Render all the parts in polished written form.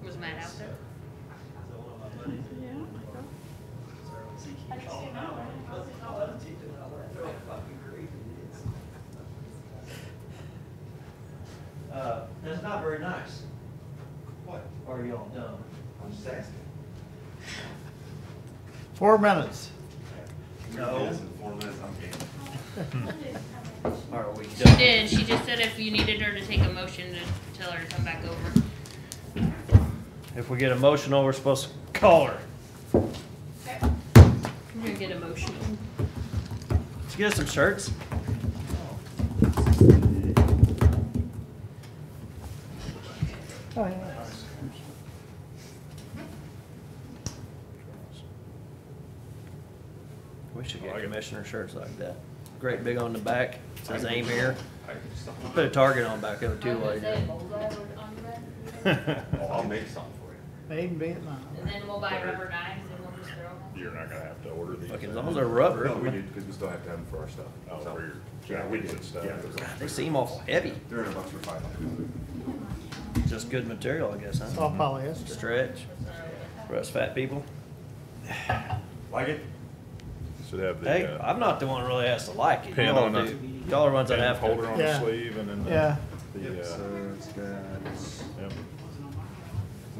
Was Matt out there? That's not very nice. What? Are you all done? I'm just asking. 4 minutes. No. In 4 minutes, I'm game. Are we She done? did. She just said if you needed her to take a motion to tell her to come back over. If we get emotional, we're supposed to call her. I'm gonna get emotional. Let's get us some shirts. Oh, yeah. We should get commissioner shirts like that. Great big on the back. Says aim here. Put a target on back of it too while you do it. Oh, I'll make something for you. Made in Vietnam. And then we'll buy rubber knives and we'll just throw them. You're not gonna have to order these. Look, as long as they're rubber. No, we do, because we still have to have them for our stuff. Oh, So, for your yeah, we jackets did and stuff. Yeah, They seem awful heavy. they're in a box for $500. Just good material, I guess, It's huh? all polyester. Stretch. For us fat people. Like it? Should have the, Hey, I'm not the one who really has to like it. pin Y'all on the- do. Y'all are the ones that pin have holder to. on Yeah. the sleeve and then Yeah. the, Yep, so it's got, yep. so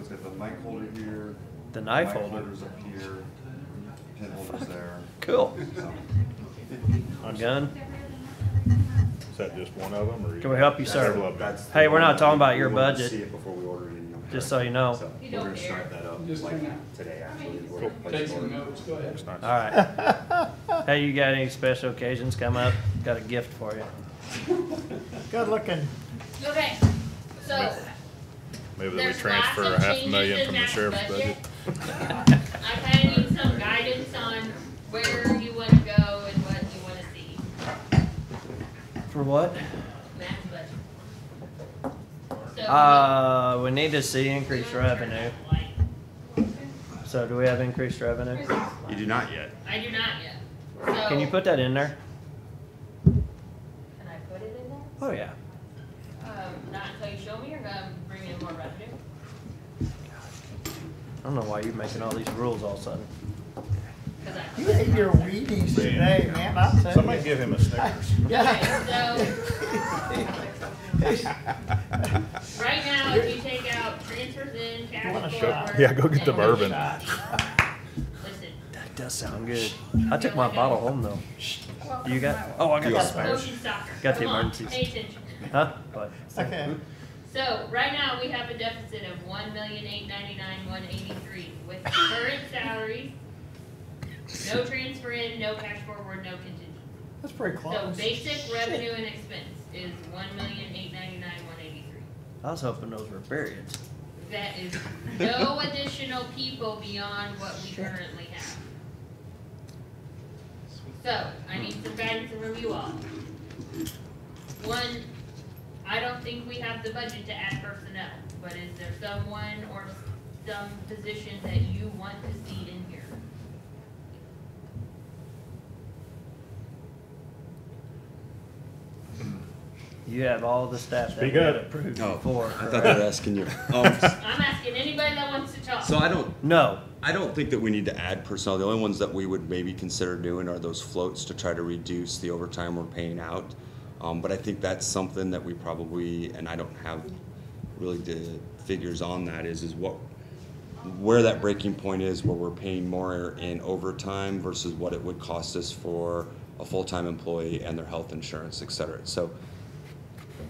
it's got the mic holder here. The knife mic holder. holder's up here, pin holder's there. Cool. So, On gun. Is that just one of them or? Can we help you, sir? Several of them. that's Hey, the we're one not talking about we your wanted to budget. See it before we order it. Just so you know. So You we're don't gonna care. start that up like today, actually. We're Cool. placing Take some order. notes, go ahead. Looks nice. All right. Hey, you got any special occasions come up? Got a gift for you. Good looking. Okay, so Maybe that we there's transfer lots of $500,000 changes from in the that sheriff's budget. I kinda need some guidance on where you wanna go and what you wanna see. For what? Matt's budget. So, We need to see increased revenue. So do we have increased revenue? You do not yet. I do not yet. So, Can you put that in there? Can I put it in there? Oh, yeah. Not until you show me, or gonna bring in more revenue? I don't know why you're making all these rules all of a sudden. 'Cause I- You ate your Wheaties today, man, I'll tell you. Somebody give him a Snickers. Yeah. Right now, if you take out transfers in, You want a cash shot? forward. Yeah, go get the and- bourbon. Listen, That does sound good. I took my bottle home though. You got? Oh, I got the spares. motion soccer. Got the Come on, emergencies. Pay attention. Huh? What? Okay. So, right now, we have a deficit of 1,899,183 with current salaries, no transfer in, no cash forward, no contingent. That's pretty So close. basic revenue and expense is 1,899,183. I was hoping those were periods. That is no additional people beyond what we currently have. So, I need some guidance from you all. One, I don't think we have the budget to add personnel, but is there someone or some position that you want to see in here? You have all the staff that Speak we had up. approved Oh, before. I thought correct? they were asking you. I'm asking anybody that wants to talk. So I No. don't think that we need to add personnel. The only ones that we would maybe consider doing are those floats to try to reduce the overtime we're paying out. But I think that's something that we probably, and I don't have really the figures on that, is where that breaking point is where we're paying more in overtime versus what it would cost us for a full-time employee and their health insurance, et cetera. So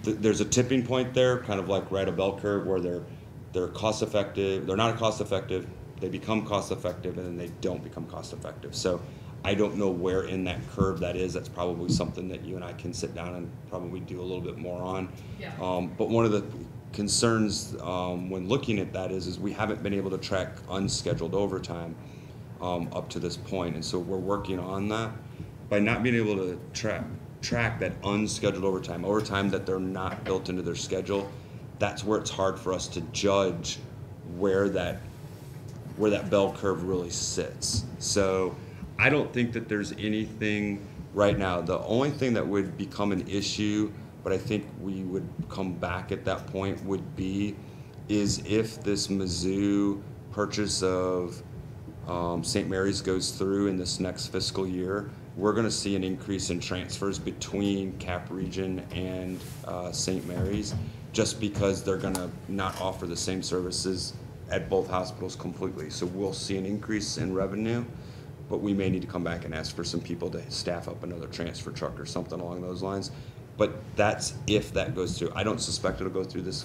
there's a tipping point there, kind of like right a bell curve, where they're cost effective, they're not cost effective, they become cost effective, and then they don't become cost effective. So I don't know where in that curve that is. That's probably something that you and I can sit down and probably do a little bit more on. Yeah. But one of the concerns when looking at that is we haven't been able to track unscheduled overtime. up to this point, and so we're working on that. By not being able to track that unscheduled overtime that they're not built into their schedule, that's where it's hard for us to judge where that bell curve really sits. So I don't think that there's anything right now. The only thing that would become an issue, but I think we would come back at that point, would be is if this Mizzou purchase of St. Mary's goes through in this next fiscal year, we're going to see an increase in transfers between Cap Region and St. Mary's, just because they're going to not offer the same services at both hospitals completely. So we'll see an increase in revenue, but we may need to come back and ask for some people to staff up another transfer truck or something along those lines. But that's if that goes through. I don't suspect it'll go through this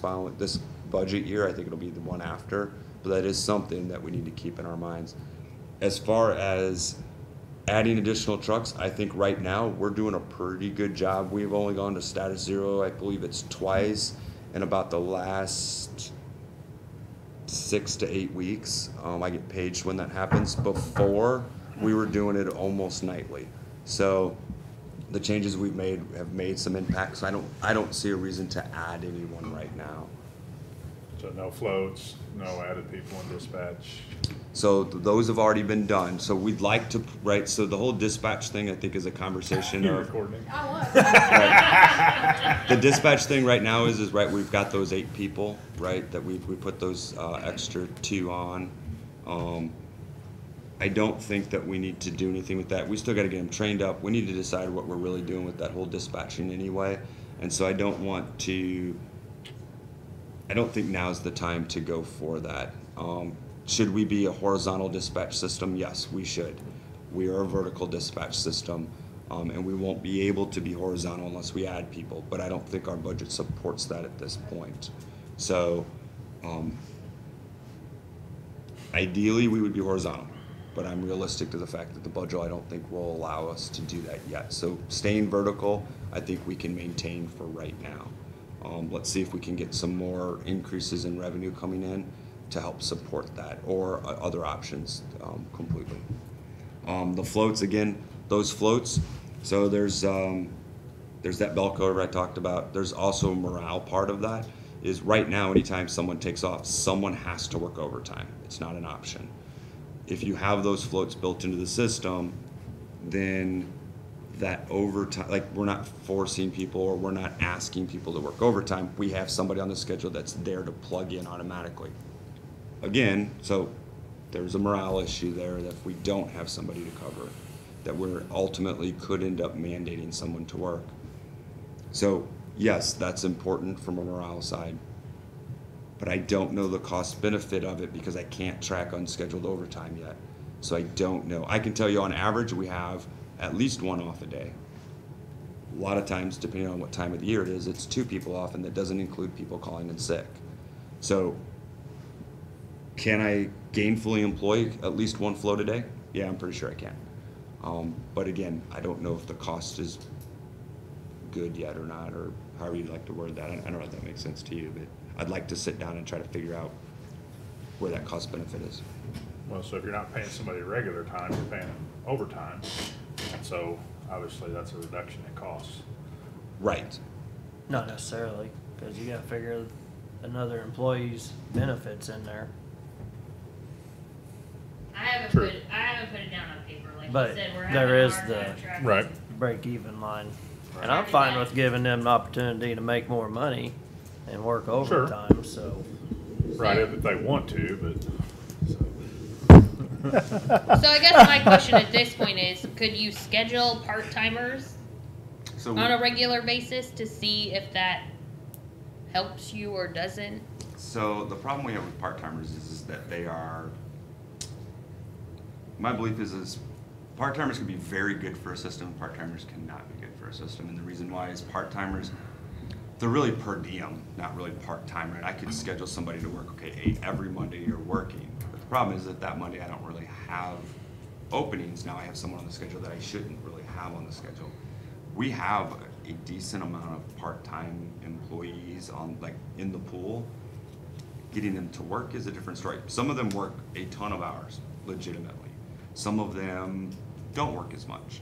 budget year. I think it'll be the one after, but that is something that we need to keep in our minds. As far as adding additional trucks, I think right now we're doing a pretty good job. We've only gone to status 0, I believe it's twice in about the last 6 to 8 weeks. I get paged when that happens. Before, we were doing it almost nightly. So the changes we've made have made some impact. So I don't see a reason to add anyone right now. So no floats, no added people in dispatch. So those have already been done. So we'd like to, right, so the whole dispatch thing, I think, is a conversation You're of, recording. the dispatch thing right now is right, we've got those 8 people, right, that we put those extra 2 on. I don't think that we need to do anything with that. We still got to get them trained up. We need to decide what we're really doing with that whole dispatching anyway. And so I don't think now's the time to go for that. Should we be a horizontal dispatch system? Yes, we should. We are a vertical dispatch system, and we won't be able to be horizontal unless we add people, but I don't think our budget supports that at this point. So ideally we would be horizontal, but I'm realistic to the fact that the budget I don't think will allow us to do that yet. So staying vertical, I think we can maintain for right now. Let's see if we can get some more increases in revenue coming in to help support that, or other options completely. The floats, again, those floats, so there's that bell curve I talked about. There's also a morale part of that, is right now anytime someone takes off, someone has to work overtime. It's not an option. If you have those floats built into the system, then that overtime, like, we're not forcing people or we're not asking people to work overtime. We have somebody on the schedule that's there to plug in automatically. Again, so there's a morale issue there that if we don't have somebody to cover, that we're ultimately could end up mandating someone to work. So yes, that's important from a morale side, but I don't know the cost benefit of it because I can't track unscheduled overtime yet. So I don't know. I can tell you on average we have at least 1 off a day. A lot of times, depending on what time of the year it is, it's 2 people off, and that doesn't include people calling in sick. So can I gainfully employ at least 1 float a day? Yeah, I'm pretty sure I can. But again, I don't know if the cost is good yet or not, or however you'd like to word that. I don't know if that makes sense to you, but I'd like to sit down and try to figure out where that cost benefit is. Well, so if you're not paying somebody regular time, you're paying them overtime. And so obviously that's a reduction in costs. Right. Not necessarily, because you gotta figure another employee's benefits in there. I haven't True. put it down on paper, like But you said, we're there having a is hard the- time tracking. Right. Break-even line. Right. And I'm fine with giving them an opportunity to make more money and work Sure. overtime, so. Right, if they want to, but. So I guess my question at this point is, could you schedule part-timers So on a regular basis to see if that helps you or doesn't? So the problem we have with part-timers is that they are, my belief is part-timers can be very good for a system, part-timers cannot be good for a system. And the reason why is part-timers, they're really per diem, not really part-time, right? I could schedule somebody to work, okay, 8 every Monday you're working. But the problem is that Monday I don't really have openings. Now I have someone on the schedule that I shouldn't really have on the schedule. We have a decent amount of part-time employees on, like, in the pool. Getting them to work is a different story. Some of them work a ton of hours, legitimately. Some of them don't work as much.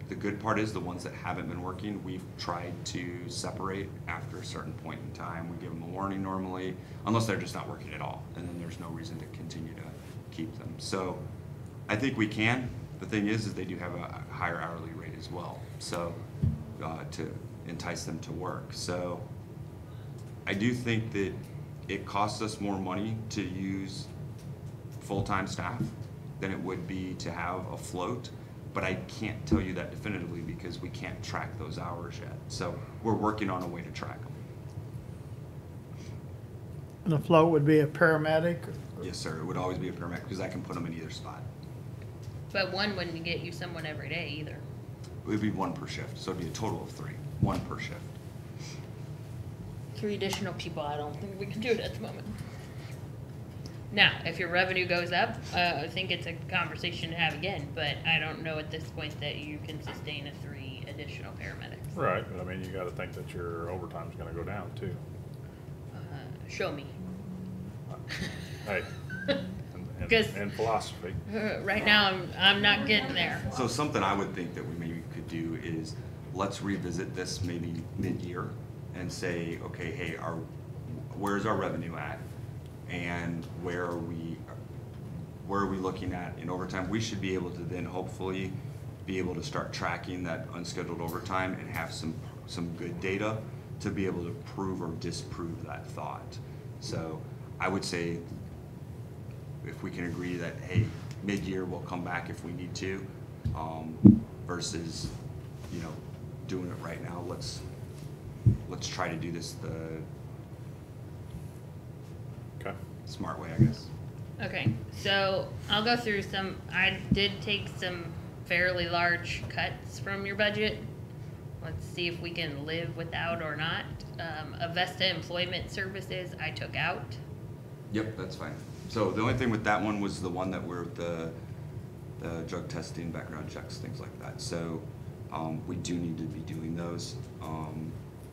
The good part is the ones that haven't been working, we've tried to separate after a certain point in time. We give them a warning normally, unless they're just not working at all, and then there's no reason to continue to keep them. So I think we can. The thing is they do have a higher hourly rate as well, so to entice them to work. So I do think that it costs us more money to use full-time staff than it would be to have a float, but I can't tell you that definitively because we can't track those hours yet. So we're working on a way to track them. And the float would be a paramedic? Yes, sir. It would always be a paramedic because I can put them in either spot. But one wouldn't get you someone every day either. It would be one per shift, so it'd be a total of 3, 1 per shift. 3 additional people, I don't think we can do it at the moment. Now, if your revenue goes up, I think it's a conversation to have again, but I don't know at this point that you can sustain a 3 additional paramedics. Right, but I mean, you gotta think that your overtime's gonna go down too. Show me. Hey, Because- in philosophy. Right now, I'm not getting there. So something I would think that we maybe could do is let's revisit this maybe mid-year and say, okay, hey, where's our revenue at? And where are we looking at in overtime? We should be able to then hopefully be able to start tracking that unscheduled overtime and have some good data to be able to prove or disprove that thought. So I would say if we can agree that, hey, mid-year we'll come back if we need to, versus, doing it right now, let's try to do this the Okay. smart way, I guess. Okay, so I'll go through I did take some fairly large cuts from your budget. Let's see if we can live without or not. Avesta Employment Services, I took out. Yep, that's fine. So the only thing with that one was the one that were the drug testing, background checks, things like that. So we do need to be doing those.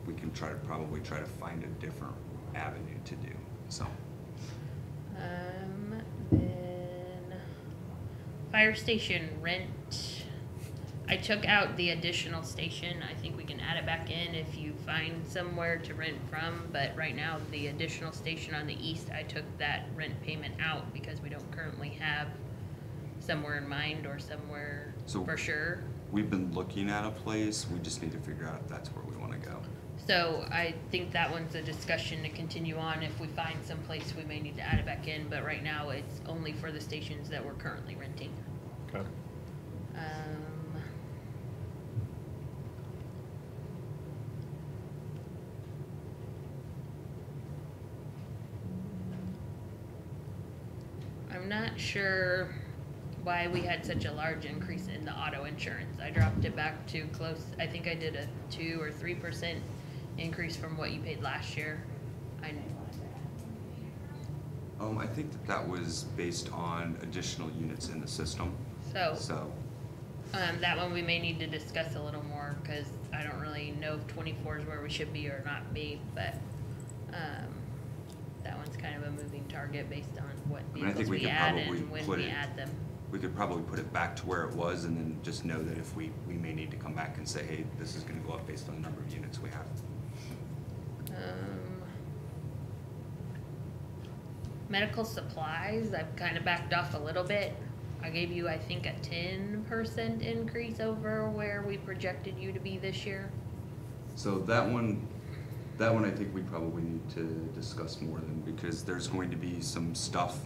We can probably try to find a different avenue to do, so. Then fire station rent. I took out the additional station. I think we can add it back in if you find somewhere to rent from, but right now the additional station on the east, I took that rent payment out because we don't currently have somewhere in mind or somewhere So- for sure. We've been looking at a place, we just need to figure out if that's where we wanna go. So I think that one's a discussion to continue on. If we find some place, we may need to add it back in, but right now it's only for the stations that we're currently renting. Okay. I'm not sure why we had such a large increase in the auto insurance. I dropped it back to close, I think I did a 2 or 3% increase from what you paid last year. I think that was based on additional units in the system, So, so. that one we may need to discuss a little more, cause I don't really know if 24 is where we should be or not be, but, that one's kind of a moving target based on what I mean, I think vehicles we we could add probably and when put we it- add them. We could probably put it back to where it was and then just know that if we may need to come back and say, hey, this is gonna go up based on the number of units we have. Medical supplies, I've kind of backed off a little bit. I gave you, I think, a 10% increase over where we projected you to be this year. So that one I think we probably need to discuss more than, because there's going to be some stuff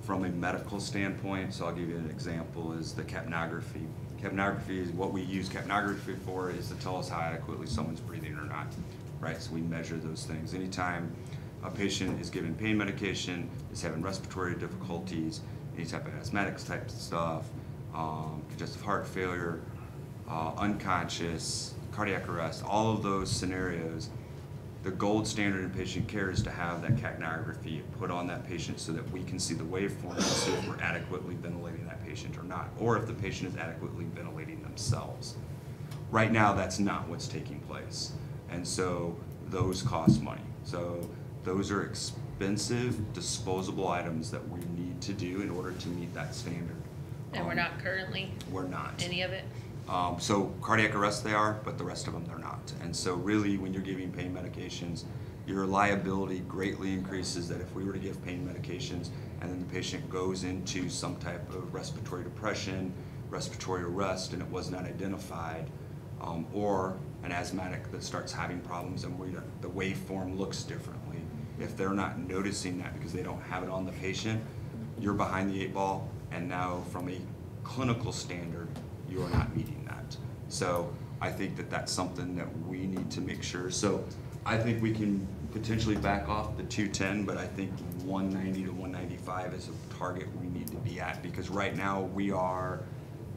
from a medical standpoint. So I'll give you an example, is the capnography. Capnography is what we use capnography for, is to tell us how adequately someone's breathing or not, right? So we measure those things. Anytime a patient is given pain medication, is having respiratory difficulties, any type of asthmatic type stuff, congestive heart failure, unconscious, cardiac arrest, all of those scenarios, the gold standard in patient care is to have that capnography put on that patient so that we can see the waveform and see if we're adequately ventilating that patient or not, or if the patient is adequately ventilating themselves. Right now, that's not what's taking place. And so those cost money. So those are expensive, disposable items that we need need to do in order to meet that standard. And we're not currently We're not. any of it? So cardiac arrest they are, but the rest of them they're not. And so really, when you're giving pain medications, your liability greatly increases that if we were to give pain medications and then the patient goes into some type of respiratory depression, respiratory arrest, and it was not identified, or an asthmatic that starts having problems and the waveform looks differently. If they're not noticing that because they don't have it on the patient, you're behind the 8 ball, and now from a clinical standard, you are not meeting that. So I think that that's something that we need to make sure. So I think we can potentially back off the 210, but I think 190 to 195 is a target we need to be at, because right now we are,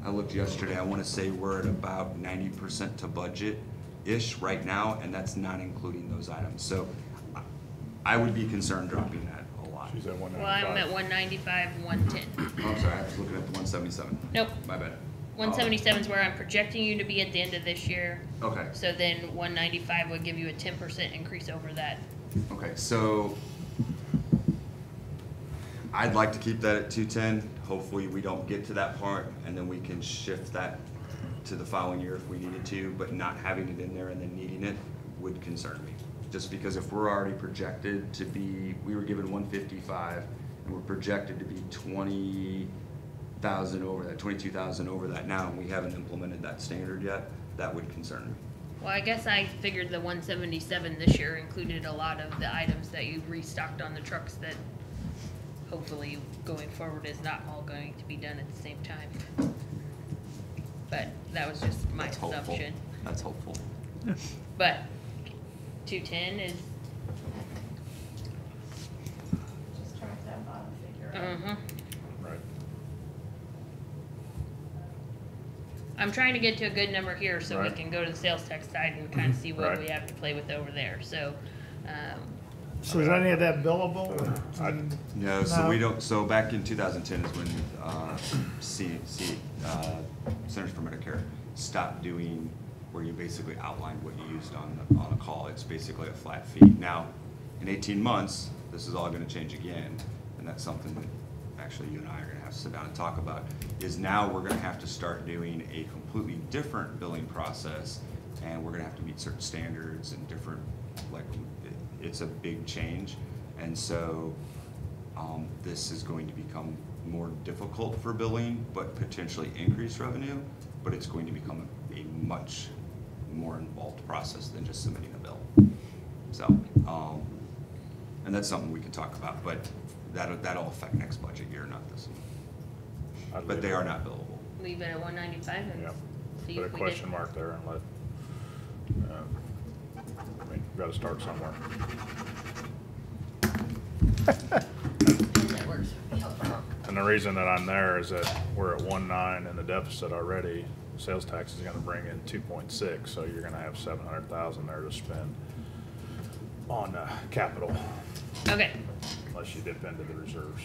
I looked yesterday, I want to say we're at about 90% to budget-ish right now, and that's not including those items. So I would be concerned dropping that a lot. She's at 195. Well, I'm at 195, 110. Oh, I'm sorry, I was looking at the 177. Nope. My bad. 177 is where I'm projecting you to be at the end of this year. Okay. So then 195 would give you a 10% increase over that. Okay, so I'd like to keep that at 210. Hopefully we don't get to that part and then we can shift that to the following year if we needed to, but not having it in there and then needing it would concern me. Just because if we're already projected to be, we were given 155 and we're projected to be 20,000 over that, 22,000 over that now, and we haven't implemented that standard yet, that would concern me. Well, I guess I figured the 177 this year included a lot of the items that you restocked on the trucks that hopefully going forward is not all going to be done at the same time. But that was just my That's hopeful. assumption. That's hopeful. But 210 is, Just track that bottom figure. Right. I'm trying to get to a good number here so we Right. can go to the sales tax side and kind of see what Right. we have to play with over there. So, So is any of that billable? No, so No. we don't, so back in 2010 is when Centers for Medicare stopped doing where you basically outlined what you used on a call. It's basically a flat fee. Now, in 18 months, this is all gonna change again, and that's something that actually you and I are gonna have to sit down and talk about, is now we're gonna have to start doing a completely different billing process, and we're gonna have to meet certain standards and different, like, it's a big change. And so this is going to become more difficult for billing, but potentially increase revenue, but it's going to become a much more involved process than just submitting a bill. So, and that's something we can talk about, but that'll affect next budget year, not this one. I'd But leave they it. are not billable. leave it at 195 and Yep. see Put a if we question get. mark there and let, I mean, we've gotta start somewhere. That works for me. And the reason that I'm there is that we're at 1.9 in the deficit already. Sales tax is gonna bring in 2.6, so you're gonna have 700,000 there to spend on capital, Okay. unless you dip into the reserves.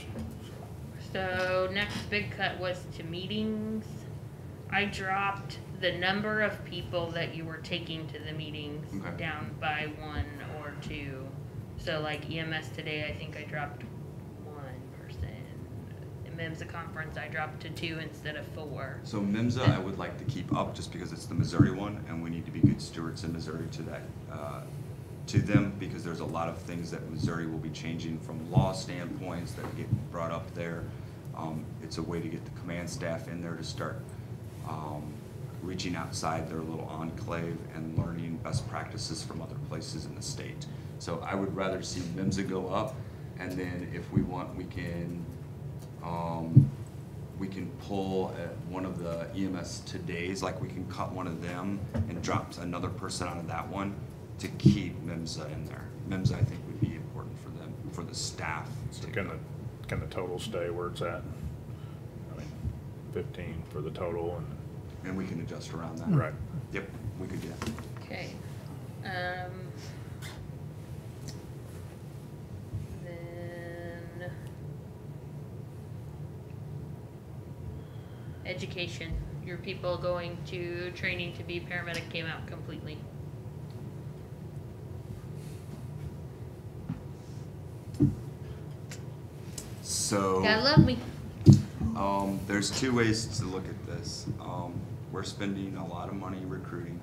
So next big cut was to meetings. I dropped the number of people that you were taking to the meetings Okay. down by 1 or 2. So like EMS today, I think I dropped 1 person. In MIMSA conference, I dropped to 2 instead of 4. So MIMSA, I would like to keep up just because it's the Missouri one, and we need to be good stewards in Missouri to that, to them, because there's a lot of things that Missouri will be changing from law standpoints that get brought up there. It's a way to get the command staff in there to start reaching outside their little enclave and learning best practices from other places in the state. So I would rather see MIMSA go up, and then if we want, we can pull at one of the EMS todays, like we can cut one of them and drop another person out of that one to keep MIMSA in there. MIMSA, I think, would be important for them, for the staff. So to can go. the total stay where it's at? I mean, 15 for the total And we can adjust around that. and, right. Yep, we could do that. Okay. Then education. Your people going to training to be paramedic came out completely. So. Gotta love me. There's two ways to look at this. We're spending a lot of money recruiting,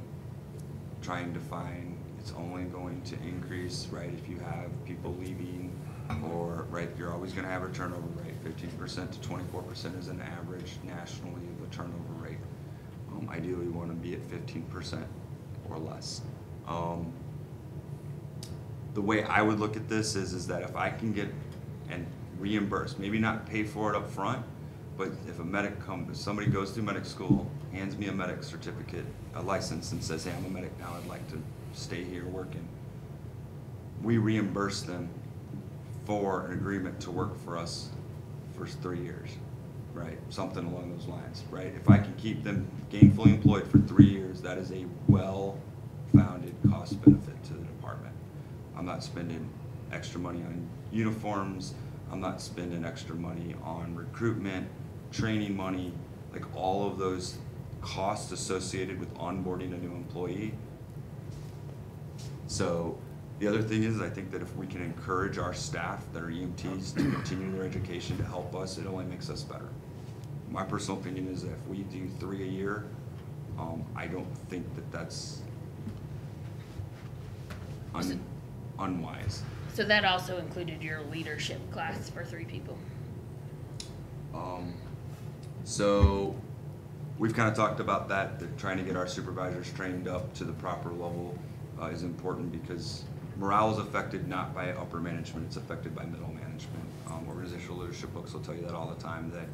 trying to find, it's only going to increase, right, if you have people leaving, or, right, you're always gonna have a turnover rate. 15% to 24% is an average nationally of a turnover rate. Ideally, we wanna be at 15% or less. The way I would look at this is that if I can get and reimburse, maybe not pay for it up front, but if if somebody goes through medic school, hands me a medic certificate, a license, and says, hey, I'm a medic now, I'd like to stay here working, we reimburse them for an agreement to work for us for 3 years, right? Something along those lines, right? If I can keep them gainfully employed for 3 years, that is a well-founded cost benefit to the department. I'm not spending extra money on uniforms, I'm not spending extra money on recruitment, training money, like all of those costs associated with onboarding a new employee. So the other thing is, I think that if we can encourage our staff that are EMTs to continue their education to help us, it only makes us better. My personal opinion is that if we do 3 a year, I don't think that that's unwise. So that also included your leadership class for 3 people. So we've kind of talked about that trying to get our supervisors trained up to the proper level is important, because morale is affected not by upper management, it's affected by middle management. Organizational leadership books will tell you that all the time, that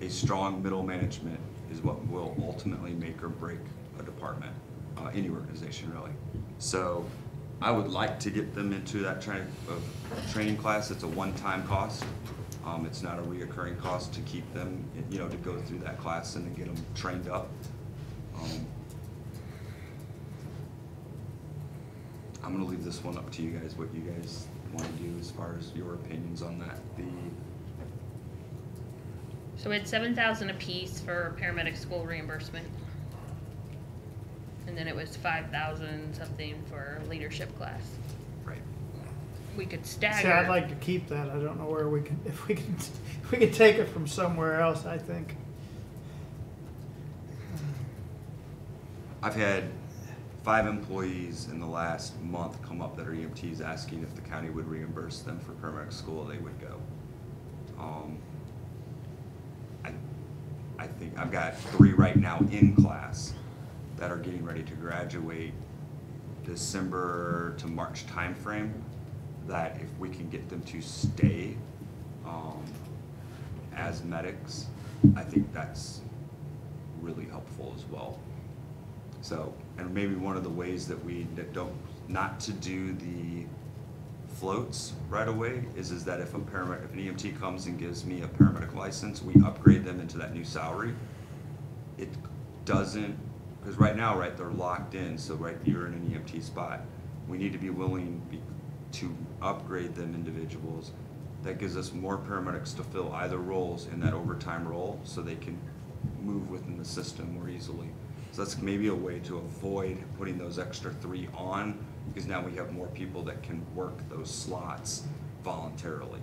a strong middle management is what will ultimately make or break a department, any organization really. So I would like to get them into that training class. It's a one-time cost. It's not a reoccurring cost to keep them, to go through that class and to get them trained up. I'm gonna leave this one up to you guys, what you guys want to do as far as your opinions on that. So it's $7,000 a piece for paramedic school reimbursement. And then it was 5,000 something for leadership class. Right. We could stagger. See, I'd like to keep that. I don't know where we can, if we can take it from somewhere else, I think. I've had 5 employees in the last month come up that are EMTs asking if the county would reimburse them for paramedic school, they would go. I think I've got 3 right now in class that are getting ready to graduate December to March timeframe, that if we can get them to stay as medics, I think that's really helpful as well. So, and maybe one of the ways that we don't, not to do the floats right away is that if an EMT comes and gives me a paramedic license, we upgrade them into that new salary. It doesn't, because right now, right, they're locked in, so right, you're in an EMT spot. We need to be willing to upgrade them individuals. That gives us more paramedics to fill either roles in that overtime role, so they can move within the system more easily. So that's maybe a way to avoid putting those extra 3 on, because now we have more people that can work those slots voluntarily.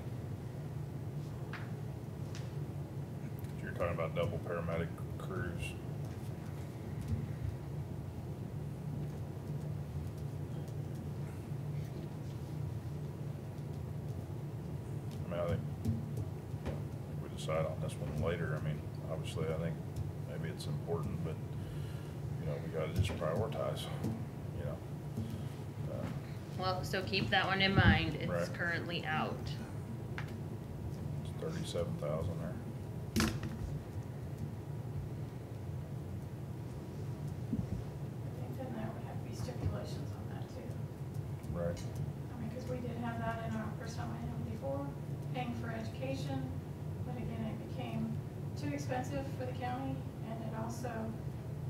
You're talking about double paramedic crews. I mean, I think we decide on this one later. I mean, obviously, I think maybe it's important, but we gotta just prioritize, Well, so keep that one in mind. It's Right. currently out. It's 37,000 there. I think then there would have to be stipulations on that too. Right. I mean, because we did have that in our first time I had them before, paying for education, but again, it became too expensive for the county, and it also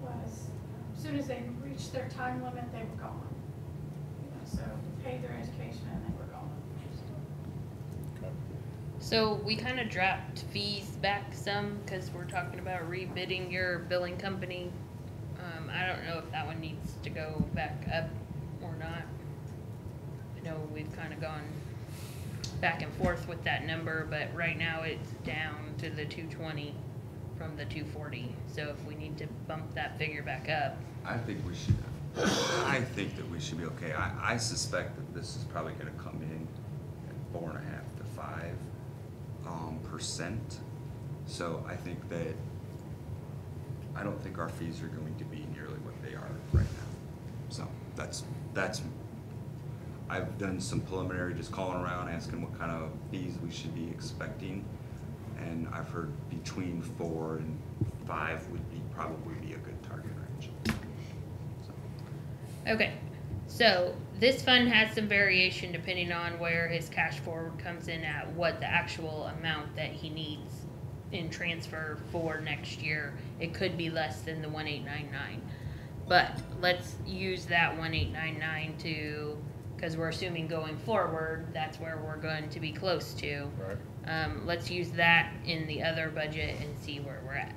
was, as soon as they reached their time limit, they were gone. So paid their education and they were gone. Okay. So we kind of dropped fees back some because we're talking about rebidding your billing company. I don't know if that one needs to go back up or not. I know we've kind of gone back and forth with that number, but right now it's down to the 220 from the 240. So if we need to bump that figure back up, I think we should, I think that we should be okay. I suspect that this is probably gonna come in at 4.5 to 5%. So I think that, I don't think our fees are going to be nearly what they are right now. So that's, I've done some preliminary, just calling around, asking what kind of fees we should be expecting. And I've heard between 4 and 5 would be, probably be a good target range. So. okay. So this fund has some variation depending on where his cash forward comes in at, what the actual amount that he needs in transfer for next year. It could be less than the 1899, but let's use that 1899 to, because we're assuming going forward that's where we're going to be close to. Right. Let's use that in the other budget and see where we're at.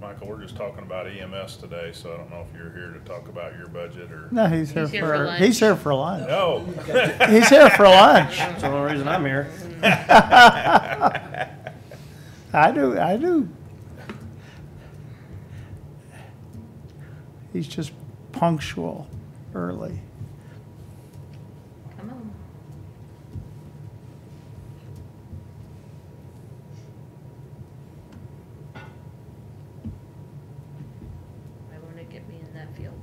Michael, we're just talking about EMS today, so I don't know if you're here to talk about your budget or. No, he's here He's here for for, lunch. he's here for lunch. No. He's here for lunch. That's the only reason I'm here. I do. He's just punctual, early. Come on. Why won't it get me in that field?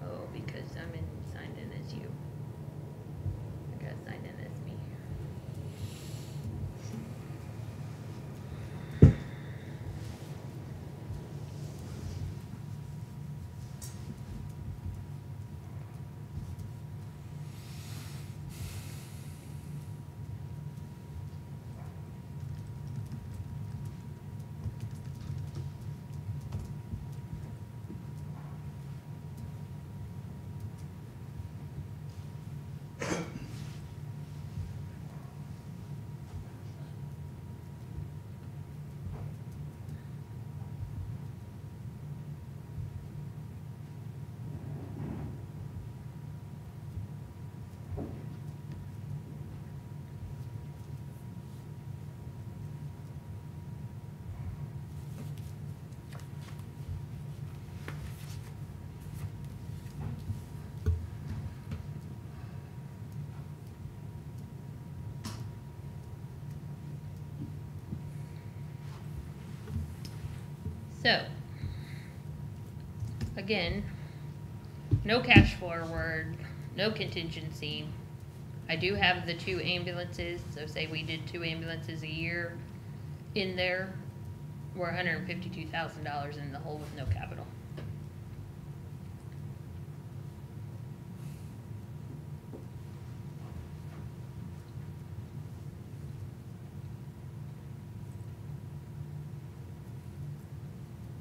Oh, because I'm signed in as you. I got signed in as me. So, again, no cash forward, no contingency. I do have the 2 ambulances, so say we did 2 ambulances a year in there, we're $152,000 in the hole with no capital.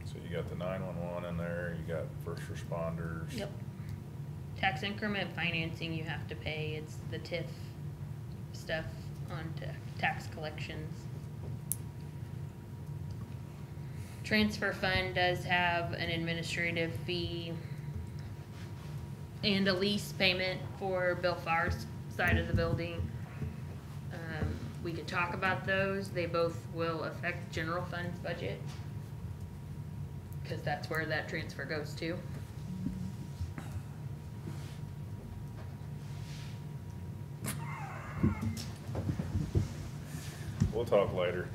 So you got the 911 in there, you got first responders. Yep. Tax increment financing you have to pay, it's the TIF stuff on tax collections. Transfer fund does have an administrative fee and a lease payment for Bill Farr's side of the building. We could talk about those, they both will affect general fund's budget, because that's where that transfer goes to. We'll talk later.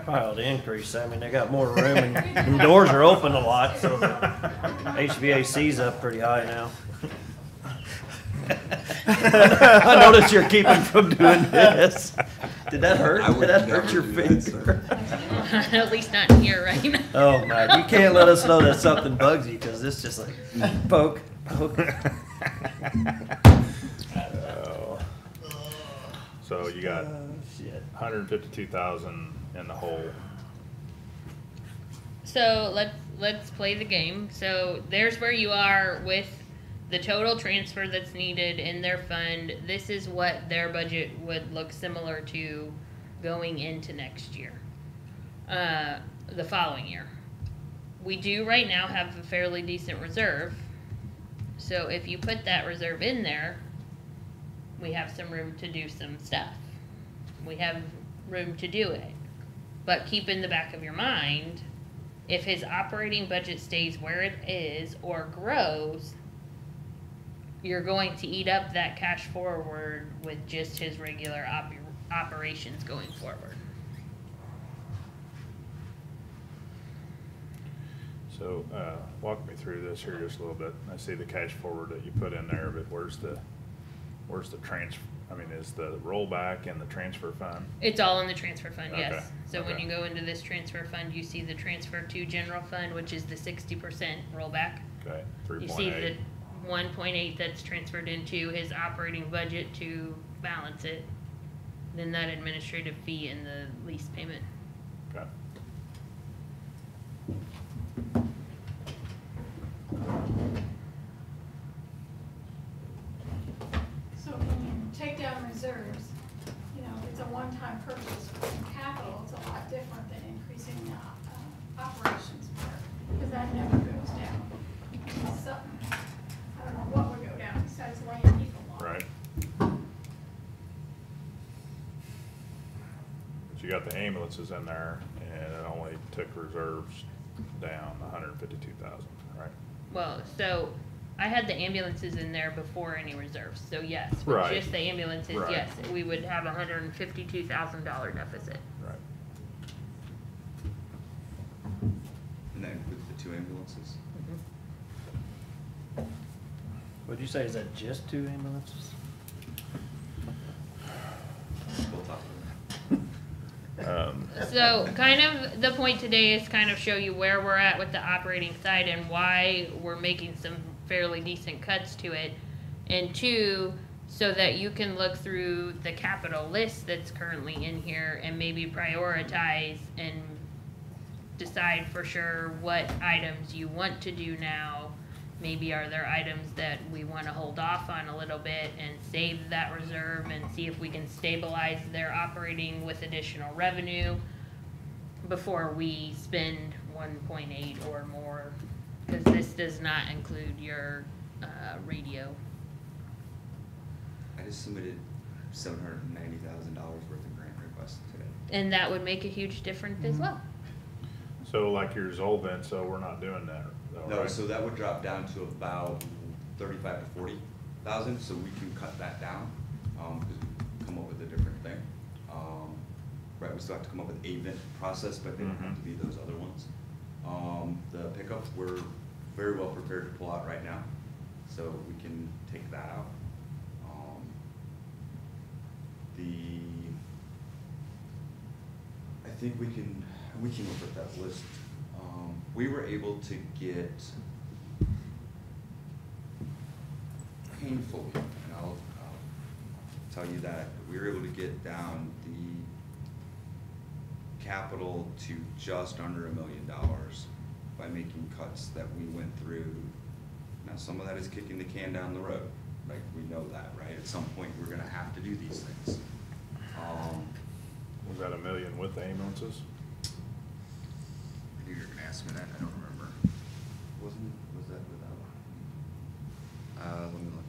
Wow, the increase, I mean, they got more room and the doors are open a lot, so HVAC's up pretty high now. I noticed you're keeping from doing this. Did that hurt? I would Did that never hurt your do that, finger? At least not in here right now. Oh man, you can't let us know that something bugs you, cause this just like poke, poke. Oh. So you got Shit. 152,000 in the hole. So let's play the game. So there's where you are with the total transfer that's needed in their fund. This is what their budget would look similar to going into next year, the following year. We do right now have a fairly decent reserve. So if you put that reserve in there, we have some room to do some stuff. We have room to do it. But keep in the back of your mind, if his operating budget stays where it is or grows, you're going to eat up that cash forward with just his regular operations going forward. So, walk me through this here just a little bit. I see the cash forward that you put in there, but where's the transfer? I mean, is the rollback in the transfer fund? It's all in the transfer fund, yes. Okay, So when okay. you go into this transfer fund, you see the transfer to general fund, which is the 60% rollback. Okay, You see 3.8. the 1.8 that's transferred into his operating budget to balance it. Then that administrative fee and the lease payment. Okay. So when you take down reserves, you know, it's a one-time purchase. In capital, it's a lot different than increasing the operations part, because that never goes down. It's something, I don't know what would go down besides laying people off. Right. But you got the ambulances in there, and it only took reserves down 152,000, right? Well, so I had the ambulances in there before any reserves, so yes, with Right. just the ambulances, Right. yes, we would have a $152,000 deficit. Right. And that includes the 2 ambulances? What'd you say, is that just 2 ambulances? We'll talk about So kind of the point today is kind of show you where we're at with the operating side and why we're making some fairly decent cuts to it. And 2, so that you can look through the capital list that's currently in here and maybe prioritize and decide for sure what items you want to do now. Maybe are there items that we want to hold off on a little bit and save that reserve and see if we can stabilize their operating with additional revenue before we spend 1.8 or more, because this does not include your radio. I just submitted $790,000 worth of grant requests today. And that would make a huge difference as well. So like your Zolvent, so we're not doing that, though, No, right? so that would drop down to about 35 to 40,000, so we can cut that down, because we come up with a different thing. Right, we still have to come up with a vent process, but they don't have to be those other ones. The pickup, we're very well prepared to pull out right now, so we can take that out. I think we can look at that list. We were able to get painfully, and I'll tell you that, we were able to get down the capital to just under $1 million by making cuts that we went through. Now, some of that is kicking the can down the road. Like, we know that, right? At some point, we're gonna have to do these things. Was that $1 million with the ambulances? I knew you were gonna ask me that, I don't remember. Was that without? Let me look.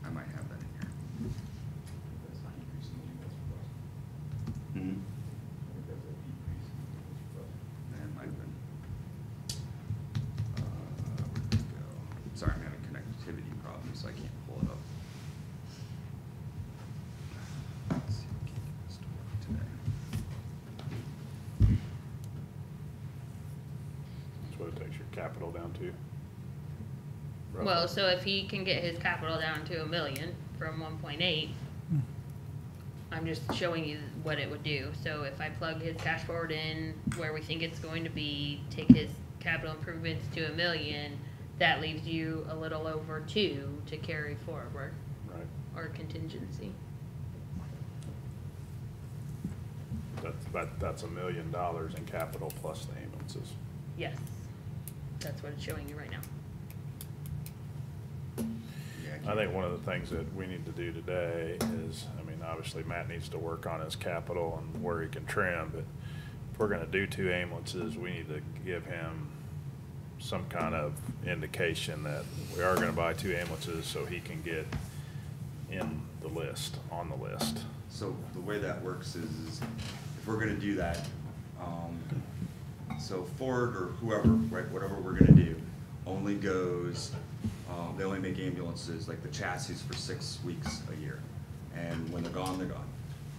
I might have that in here. Hmm? That might have been. Where'd it go? Sorry, I'm having connectivity problems, so I can't pull it up. Let's see if we can get this to work today. That's what it takes your capital down to. Well, roughly. so if he can get his capital down to $1 million from 1.8, I'm just showing you what it would do. So if I plug his cash forward in where we think it's going to be, take his capital improvements to $1 million, that leaves you a little over 2 to carry forward, Right. or contingency. That's $1 million in capital plus the ambulances. Yes, that's what it's showing you right now. I think one of the things that we need to do today is, I mean, obviously Matt needs to work on his capital and where he can trim, but if we're gonna do 2 ambulances, we need to give him some kind of indication that we are gonna buy 2 ambulances so he can get in the list, on the list. So the way that works is if we're gonna do that, so Ford or whoever, right, whatever we're gonna do, only goes, they only make ambulances, like the chassis for 6 weeks a year. And when they're gone, they're gone.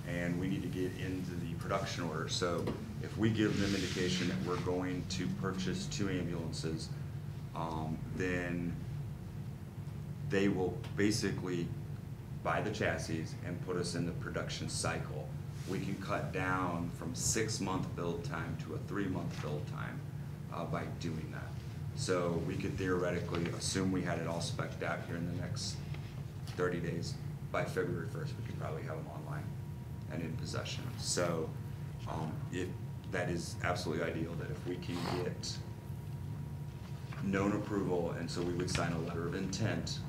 And we need to get into the production order. So if we give them indication that we're going to purchase 2 ambulances, then they will basically buy the chassis and put us in the production cycle. We can cut down from 6-month build time to a 3-month build time by doing that. So we could theoretically assume we had it all spec'd out here in the next 30 days. By February 1st, we could probably have them online and in possession. So that is absolutely ideal, that if we can get known approval, and so we would sign a letter of intent,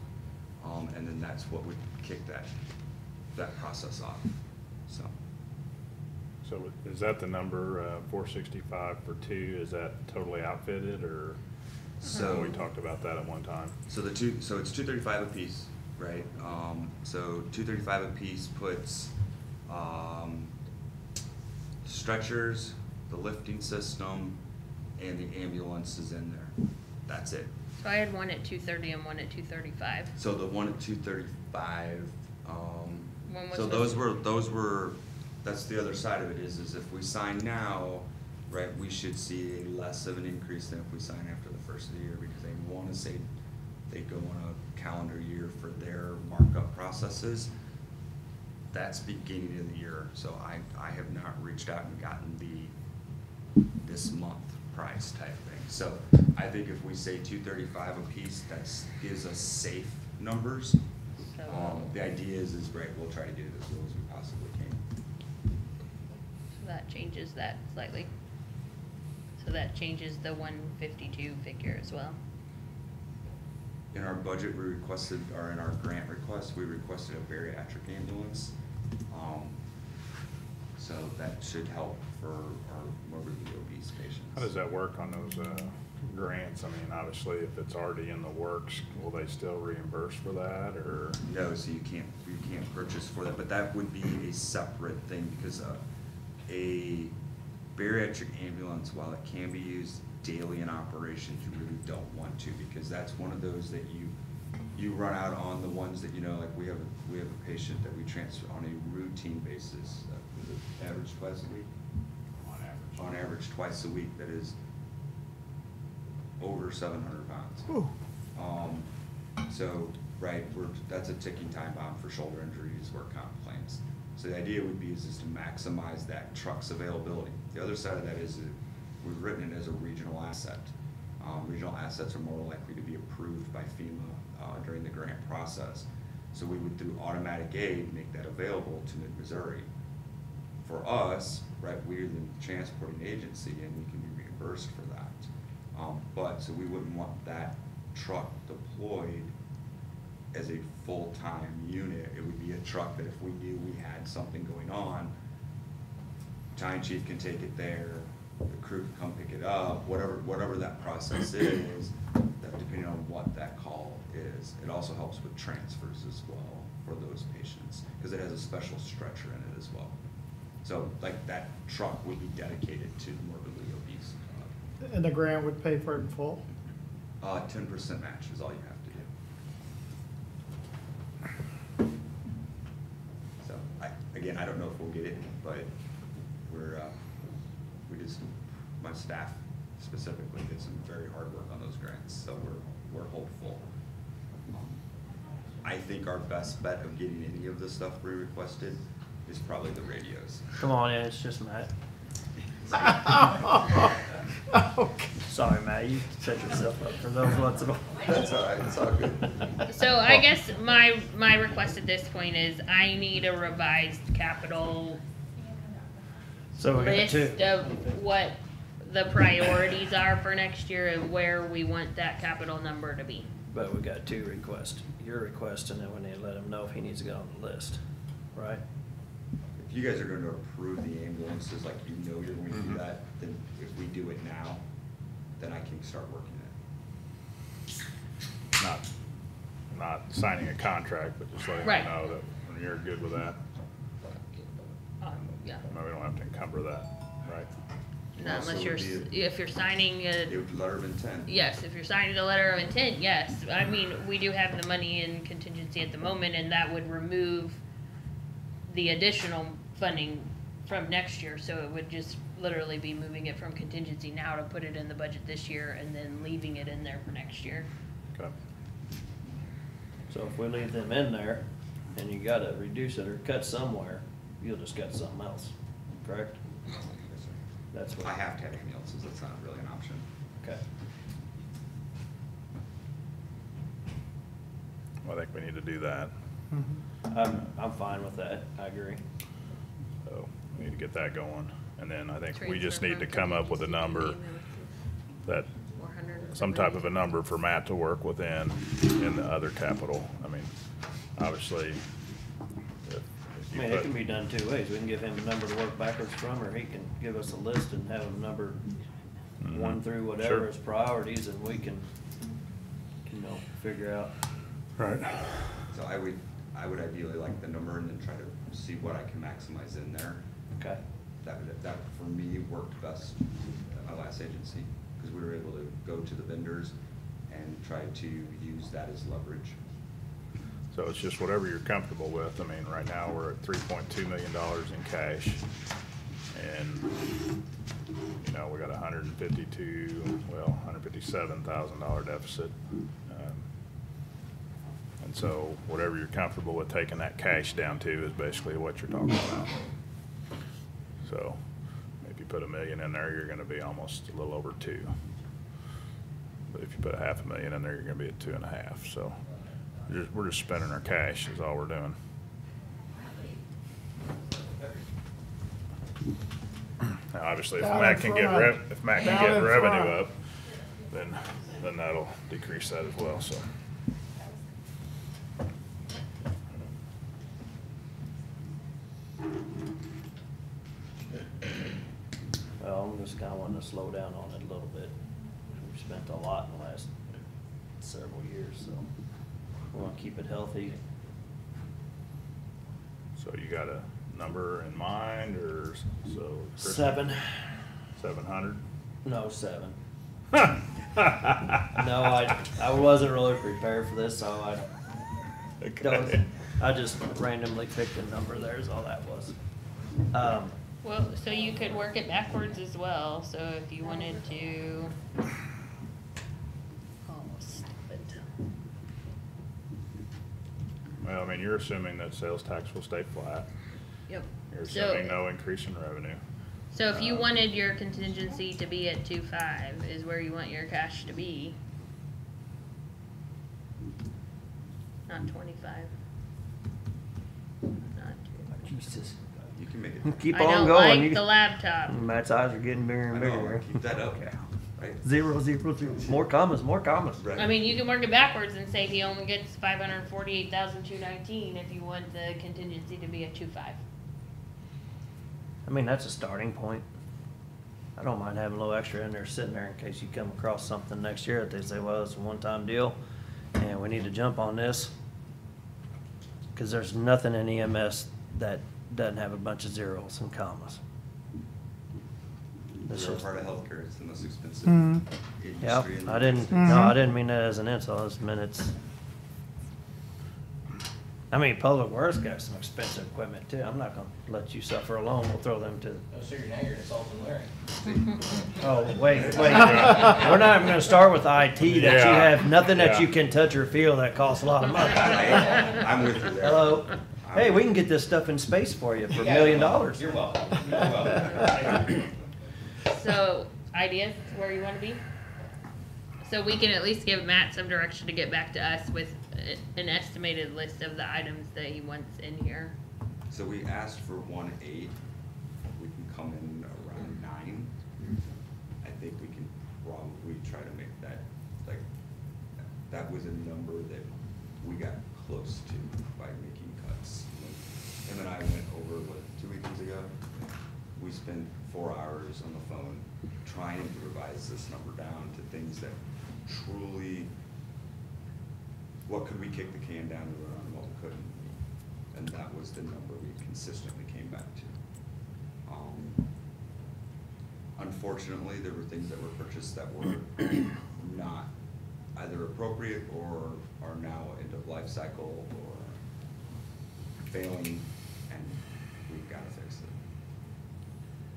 and then that's what would kick that process off, so. So is that the number, 465 for 2, is that totally outfitted, or? So We talked about that at one time. So it's $235 a piece, right? So $235 a piece puts stretchers, the lifting system, and the ambulance is in there. That's it. So I had one at 230 and one at 235. So the one at 235, When was so this? those were, that's the other side of it is if we sign now, right, we should see less of an increase than if we sign after the first of the year, because they want to say they go on a calendar year for their markup processes. That's beginning of the year, so I have not reached out and gotten this month price type thing. So I think if we say 235 a piece, that gives us safe numbers. So, The idea is right, we'll try to get it as low as we possibly can. so that changes that slightly. So that changes the 152 figure as well. In our budget, we requested, or in our grant request, we requested a bariatric ambulance. So that should help for our morbidly obese patients. How does that work on those grants? I mean, obviously, if it's already in the works, will they still reimburse for that, or? No, so you can't purchase for that, but that would be a separate thing, because a bariatric ambulance, while it can be used daily in operations, you really don't want to, because that's one of those that you run out on the ones that, like we have a patient that we transfer on a routine basis, is it average twice a week? On average twice a week, that is over 700 pounds. Whew. So, right, that's a ticking time bomb for shoulder injuries, work comp claims. So the idea would be is to maximize that truck's availability. The other side of that is that we've written it as a regional asset. Regional assets are more likely to be approved by FEMA during the grant process. So we would, through automatic aid, make that available to Mid-Missouri. For us, right, we're the transporting agency and we can be reimbursed for that. So we wouldn't want that truck deployed as a full-time unit. It would be a truck that if we knew we had something going on, Giant Chief can take it there, the crew can come pick it up, whatever that process is, that depending on what that call is. It also helps with transfers as well for those patients, because it has a special stretcher in it as well. So like that truck would be dedicated to morbidly obese. And the grant would pay for it in full? 10% match is all you have to do. So again, I don't know if we'll get it, but we did my staff specifically did some very hard work on those grants, so we're hopeful. I think our best bet of getting any of the stuff we requested is probably the radios. Come on in, it's just Matt. Okay. Sorry, Matt, you set yourself up for those once in a while. That's all right, it's all good. So I guess my request at this point is I need a revised capital So we got list two. of what the priorities are for next year and where we want that capital number to be. But we got 2 requests. Your request, and then we need to let him know if he needs to get on the list, right? If you guys are going to approve the ambulances, like you're going to do that, then if we do it now, then I can start working it. not signing a contract, but just letting Right. them know that you're good with that. Yeah. No, we don't have to encumber that, right? Not Also unless you're, would be if you're signing It a, would letter of intent. yes, if you're signing a letter of intent, yes. I mean, we do have the money in contingency at the moment, and that would remove the additional funding from next year, so it would just literally be moving it from contingency now to put it in the budget this year, and then leaving it in there for next year. Okay. So if we leave them in there and you gotta reduce it or cut somewhere, you'll just cut something else, correct? Yes, sir. That's what. I have to have ambulances, that's not really an option. Okay. Well, I think we need to do that. I'm fine with that, I agree. So we need to get that going. And then I think we just Transfer need to from come up with a contingency number to that, 400. some type of a number for Matt to work within in the other capital. I mean, obviously, if I you mean, it put- can be done two ways. We can give him a number to work backwards from, or he can give us a list and have him number Mhm. one through whatever Sure. his priorities, and we can, figure out. Right. So I would ideally like the number and then try to see what I can maximize in there. Okay. That for me worked best at my last agency, because we were able to go to the vendors and try to use that as leverage. So it's just whatever you're comfortable with. I mean, right now, we're at $3.2 million in cash. And, you know, we got $157,000 deficit. And so whatever you're comfortable with taking that cash down to is basically what you're talking about. So if you put $1 million in there, you're gonna be almost a little over 2. But if you put $500,000 in there, you're gonna be at 2.5. So we're just spending our cash is all we're doing. Now, obviously, if Down Matt in can get front. if Matt can Down get in revenue front. up, then that'll decrease that as well, so. Well, I'm just kinda wanting to slow down on it a little bit. We've spent a lot in the last several years, so we wanna keep it healthy. So you got a number in mind, or so? Chris? 7, 700? no, 7. No, I wasn't really prepared for this, so Okay. I just randomly picked a number there is all that was. Well, so you could work it backwards as well, so if you wanted to. Oh, stupid. Well, I mean, you're assuming that sales tax will stay flat. Yep. You're So- assuming no increase in revenue. So if you wanted your contingency to be at 2.5 is where you want your cash to be. Not 25. Not 2. Jesus. You can make it. Keep I on don't going. like the laptop. Matt's eyes are getting bigger I and know, bigger. keep that up, right? 0, 0, 0. More commas, more commas. Right. I mean, you can work it backwards and say he only gets 548,219 if you want the contingency to be at 2.5. I mean, that's a starting point. I don't mind having a little extra in there sitting there in case you come across something next year that they say, well, it's a one-time deal and we need to jump on this. Cause there's nothing in EMS that doesn't have a bunch of zeros and commas. That's Zero just- part of healthcare, it's the most expensive Mhm. Yeah, industry. in the I didn't, United no, I Mhm. didn't mean that as an insult, I just meant it's. I mean, Public Works got some expensive equipment too, I'm not gonna let you suffer alone, we'll throw them to. Oh, so now you're insulting Larry. Oh, wait, we're not even gonna start with IT, that you Yeah. have nothing that you Yeah. can touch or feel that costs a lot of money. I'm with you there. Hello, hey, we can get this stuff in space for you for $1 million. You're welcome. You're welcome. So, ideas where you want to be? So we can at least give Matt some direction to get back to us with an estimated list of the items that he wants in here. So we asked for 1.8, we can come in around 9. I think we can probably try to make that, like, that was a number that we got close to by making cuts. Him and I went over, 2 weekends ago? We spent 4 hours on the phone trying to revise this number down to things that truly what could we kick the can down the road and what couldn't we? And that was the number we consistently came back to. Unfortunately, there were things that were purchased that were not either appropriate or are now end of life cycle or failing, and we've got to fix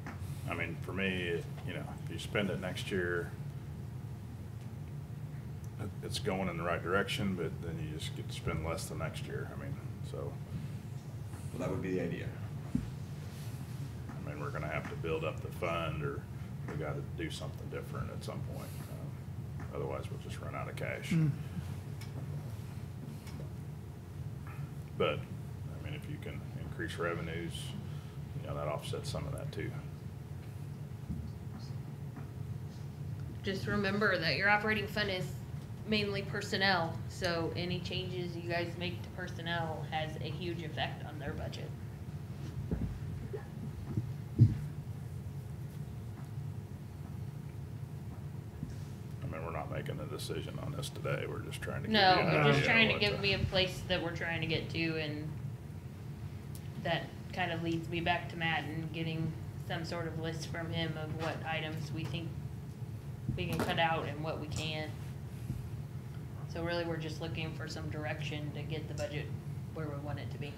it. I mean, for me, you know, if you spend it next year, it's going in the right direction, but then you just get to spend less the next year. I mean, so. Well, that would be the idea. I mean, we're gonna have to build up the fund, or we gotta do something different at some point. Otherwise, we'll just run out of cash. But, I mean, if you can increase revenues, you know, that offsets some of that too. Just remember that your operating fund is mainly personnel, so any changes you guys make to personnel has a huge effect on their budget. I mean, we're not making a decision on this today, we're just trying to give you No, an we're just idea trying to what give me a place that we're trying to get to, and that kind of leads me back to Matt and getting some sort of list from him of what items we think we can cut out and what we can't. So really, we're just looking for some direction to get the budget where we want it to be.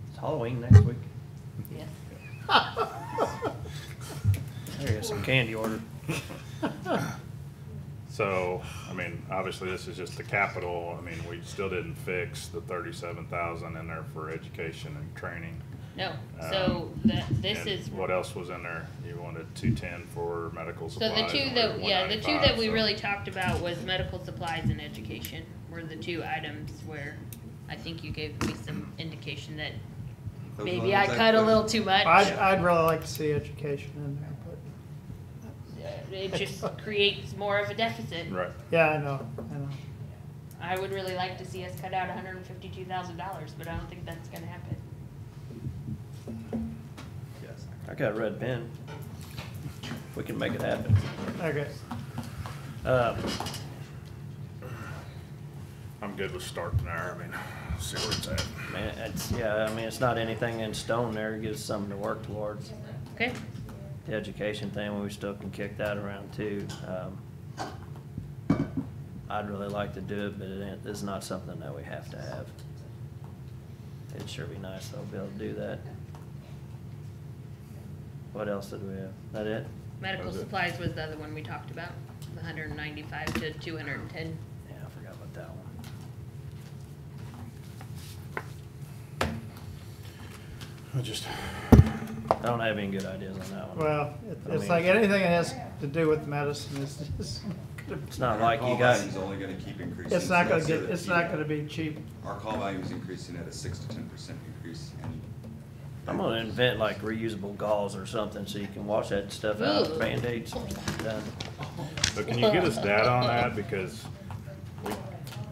It's Halloween next week. Yes. There is some candy ordered. So, I mean, obviously this is just the capital. I mean, we still didn't fix the 37,000 in there for education and training. No, so this And is, what else was in there? You wanted 210 for medical so supplies. the two and that, we're yeah, the two 195, that we so- really talked about was medical supplies and education were the two items where I think you gave me some indication that Those maybe ones I cut a put- little too much. I'd really like to see education in there, but, It just creates more of a deficit. Right. yeah, I know. I would really like to see us cut out $152,000, but I don't think that's gonna happen. Yes. I got a red pen. We can make it happen. Okay. I'm good with starting there. I mean, see where it's at. Man, it's, yeah, I mean, it's not anything in stone there. It gives us something to work towards. Okay? The education thing, we still can kick that around too. I'd really like to do it, but it's not something that we have to have. It'd sure be nice though, to be able to do that. What else did we have? That it? Medical Was it? supplies was the other one we talked about, the 195 to 210. Yeah, I forgot about that one. I just, I don't have any good ideas on that one. Well, I it's mean- like anything that has to do with medicine is just. It's not like you Call got, volume's only gonna keep increasing. It's not so gonna that's get, the other it's key. not gonna be cheap. Our call volume is increasing at a 6 to 10% increase, and I'm gonna invent like reusable gauze or something so you can wash that stuff out, Ooh. Band-Aids, done. but can you get us data on that? Because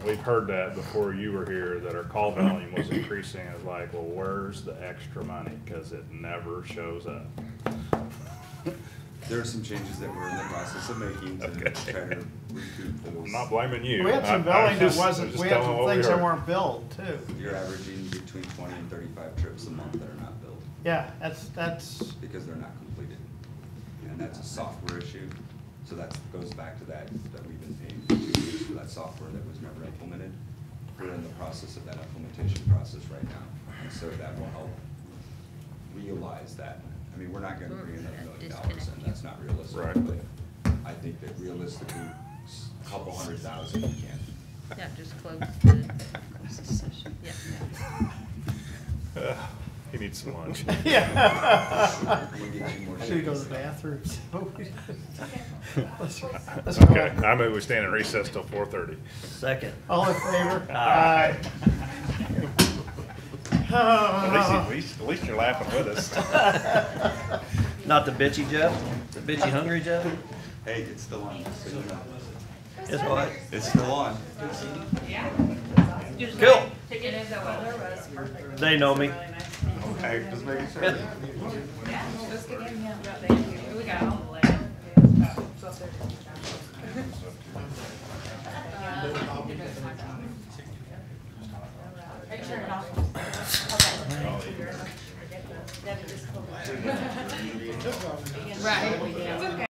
we've heard that before you were here, that our call volume was increasing. It's like, well, where's the extra money? Cause it never shows up. there are some changes that we're in the process of making to Okay. try to recoup those. I'm not blaming you. We had some I'm billing that just- I'm wasn't, just we had telling some what we things that heard. weren't billed too. You're averaging between 20 and 35 trips a month that are not billed Yeah, that's, because they're not completed. And that's a software issue. So that goes back to that we've been paying for 2 years for that software that was never implemented. We're in the process of that implementation process right now. And so that will help realize that. I mean, we're not gonna bring another $1 million in, that's not realistic. Right. But I think that realistically, a couple $100,000 you can. Yeah, just close the, yeah. He needs some lunch. yeah. We'll get you more Should go to shakes. the bathroom. Let's Okay, go. I move we stand in recess till 4:30. Second. All in favor? Aye. At least you're laughing with us. Not the bitchy Jeff? The bitchy hungry Jeff? Hey, it's still on, so you know. Guess what? It's still on. Cool. Ticket the weather was perfect. They know me. Okay, just making sure. Yeah, it was good. Yeah, thank you. We got all the way. Are you turning it off? Okay. Debbie just pulled it. Right.